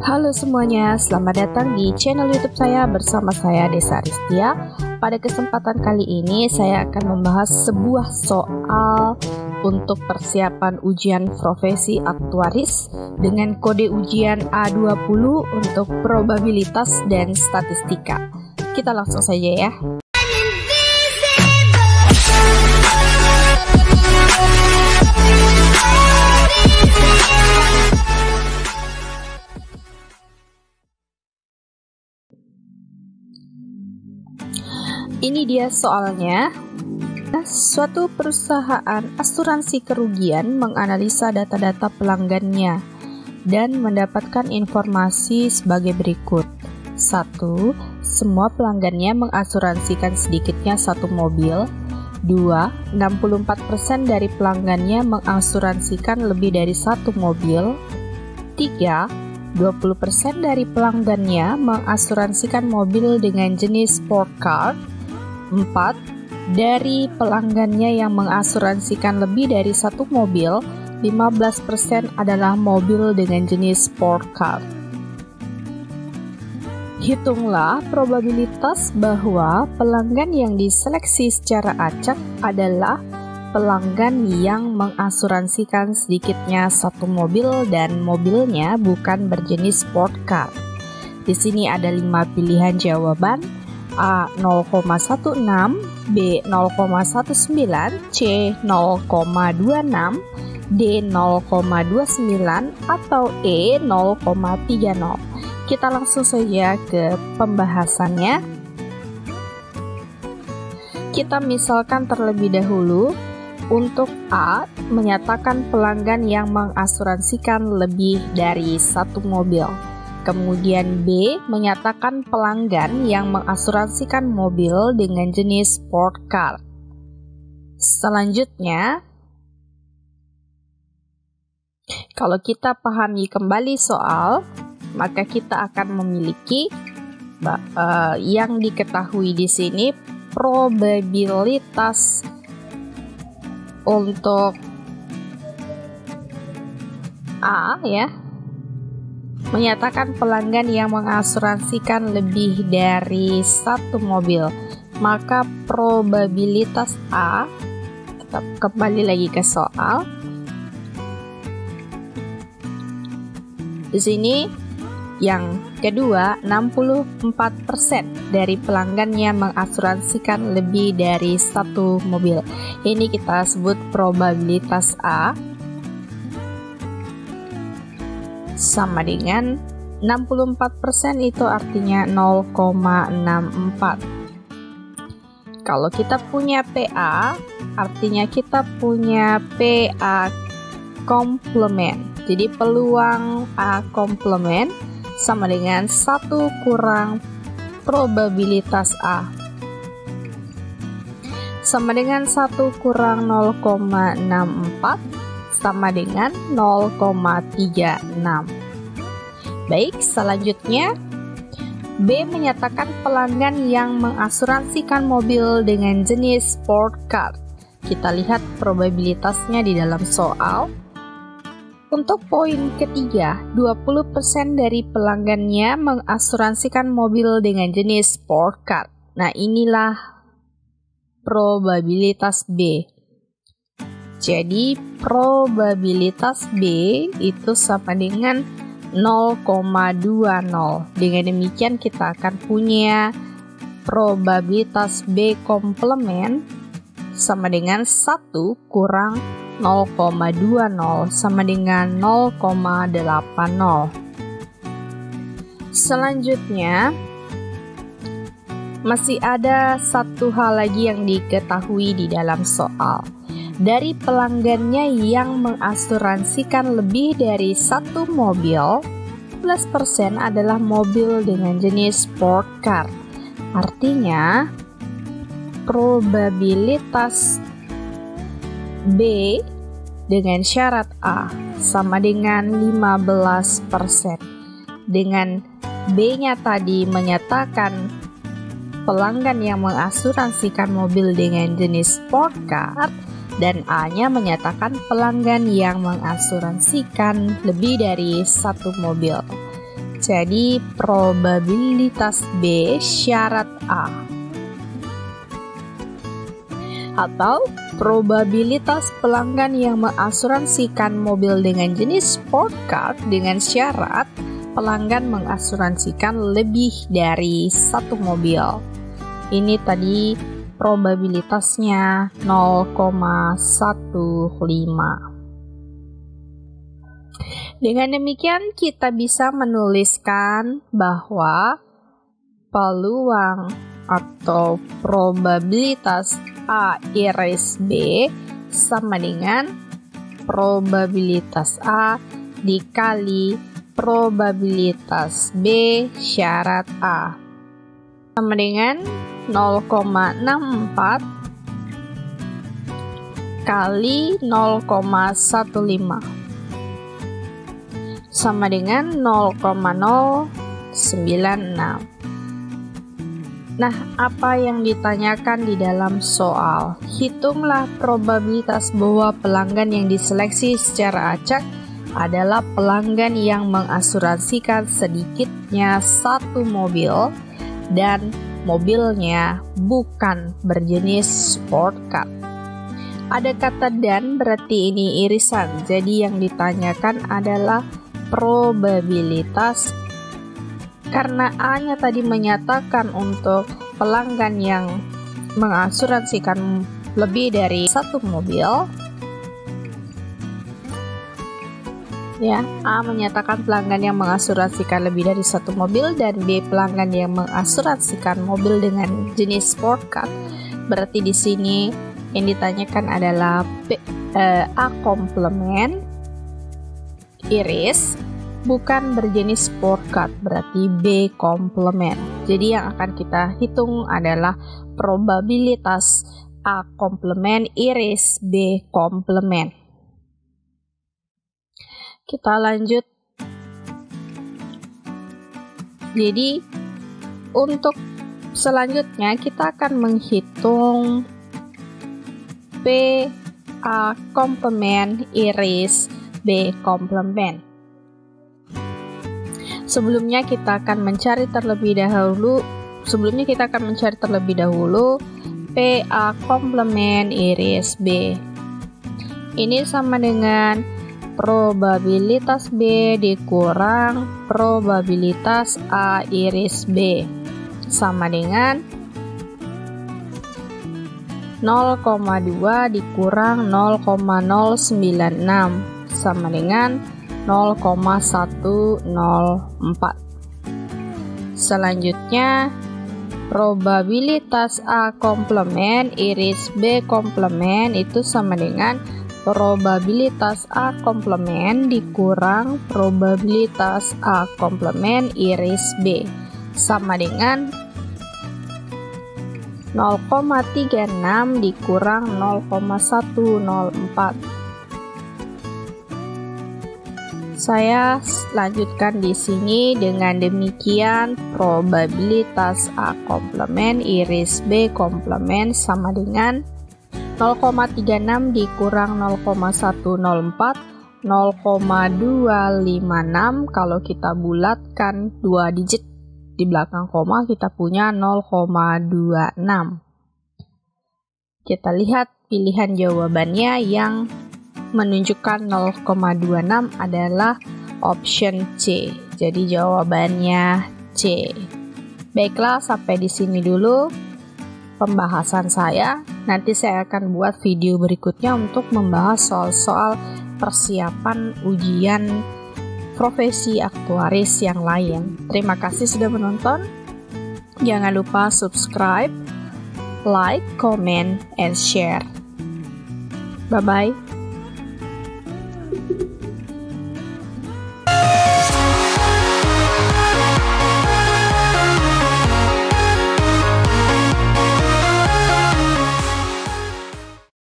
Halo semuanya, selamat datang di channel YouTube saya bersama saya Desa Aristia. Pada kesempatan kali ini saya akan membahas sebuah soal untuk persiapan ujian profesi aktuaris dengan kode ujian A20 untuk probabilitas dan statistika. Kita langsung saja ya. Ini dia soalnya. Suatu perusahaan asuransi kerugian menganalisa data-data pelanggannya dan mendapatkan informasi sebagai berikut. 1. Semua pelanggannya mengasuransikan sedikitnya satu mobil. 2. 64% dari pelanggannya mengasuransikan lebih dari satu mobil. 3. 20% dari pelanggannya mengasuransikan mobil dengan jenis sport car. 4. Dari pelanggannya yang mengasuransikan lebih dari satu mobil, 15% adalah mobil dengan jenis sport car. Hitunglah probabilitas bahwa pelanggan yang diseleksi secara acak adalah pelanggan yang mengasuransikan sedikitnya satu mobil dan mobilnya bukan berjenis sport car. Di sini ada 5 pilihan jawaban. A 0,16, B 0,19, C 0,26, D 0,29, atau E 0,30. Kita langsung saja ke pembahasannya. Kita misalkan terlebih dahulu. Untuk A, menyatakan pelanggan yang mengasuransikan lebih dari satu mobil. Kemudian B, menyatakan pelanggan yang mengasuransikan mobil dengan jenis sport car. Selanjutnya, kalau kita pahami kembali soal, maka kita akan memiliki yang diketahui di sini probabilitas untuk A ya. Menyatakan pelanggan yang mengasuransikan lebih dari satu mobil, maka probabilitas A, kita kembali lagi ke soal. Di sini yang kedua, 64% dari pelanggannya mengasuransikan lebih dari satu mobil. Ini kita sebut probabilitas A sama dengan 64%, itu artinya 0,64. Kalau kita punya PA, artinya kita punya PA komplement. Jadi peluang A komplement sama dengan 1 kurang probabilitas A. Sama dengan 1 kurang 0,64 sama dengan 0,36. Baik, selanjutnya B menyatakan pelanggan yang mengasuransikan mobil dengan jenis sport car. Kita lihat probabilitasnya di dalam soal. Untuk poin ketiga, 20% dari pelanggannya mengasuransikan mobil dengan jenis sport car. Nah, inilah probabilitas B. Jadi, probabilitas B itu sama dengan 0,20. Dengan demikian, kita akan punya probabilitas B komplement sama dengan 1 kurang 0,20 sama dengan 0,80. Selanjutnya, masih ada satu hal lagi yang diketahui di dalam soal. Dari pelanggannya yang mengasuransikan lebih dari satu mobil, 11% adalah mobil dengan jenis sport car. Artinya, probabilitas B dengan syarat A sama dengan 15%. Dengan B-nya tadi menyatakan pelanggan yang mengasuransikan mobil dengan jenis sport car, dan A-nya menyatakan pelanggan yang mengasuransikan lebih dari satu mobil. Jadi probabilitas B syarat A. Atau probabilitas pelanggan yang mengasuransikan mobil dengan jenis sport car dengan syarat pelanggan mengasuransikan lebih dari satu mobil. Ini tadi probabilitasnya 0,15. Dengan demikian kita bisa menuliskan bahwa peluang atau probabilitas A iris B sama dengan probabilitas A dikali probabilitas B syarat A sama dengan 0,64 kali 0,15 sama dengan 0,096. Nah, apa yang ditanyakan di dalam soal? Hitunglah probabilitas bahwa pelanggan yang diseleksi secara acak adalah pelanggan yang mengasuransikan sedikitnya satu mobil dan mobilnya bukan berjenis sport car. Ada kata dan berarti ini irisan, jadi yang ditanyakan adalah probabilitas. Karena A-nya tadi menyatakan untuk pelanggan yang mengasuransikan lebih dari satu mobil, ya, A menyatakan pelanggan yang mengasuransikan lebih dari satu mobil dan B pelanggan yang mengasuransikan mobil dengan jenis sport car. Berarti di sini yang ditanyakan adalah A komplement iris bukan berjenis sport car, berarti B komplement. Jadi yang akan kita hitung adalah probabilitas A komplement iris B komplement. Kita lanjut. Jadi untuk selanjutnya kita akan menghitung P A komplement iris B komplement. Sebelumnya kita akan mencari terlebih dahulu PA komplement iris B. Ini sama dengan probabilitas B dikurang probabilitas A iris B sama dengan 0,2 dikurang 0,096 sama dengan 0,104. Selanjutnya, probabilitas A komplement iris B komplement itu sama dengan probabilitas A komplement dikurang probabilitas A komplement iris B sama dengan 0,36 dikurang 0,104. Saya lanjutkan di sini. Dengan demikian probabilitas A komplement iris B komplement sama dengan 0,36 dikurang 0,104 0,256. Kalau kita bulatkan 2 digit di belakang koma kita punya 0,26. Kita lihat pilihan jawabannya yang menunjukkan 0,26 adalah option C. Jadi jawabannya C. Baiklah, sampai di sini dulu pembahasan saya. Nanti saya akan buat video berikutnya untuk membahas soal-soal persiapan ujian profesi aktuaris yang lain. Terima kasih sudah menonton. Jangan lupa subscribe, like, comment, and share. Bye-bye.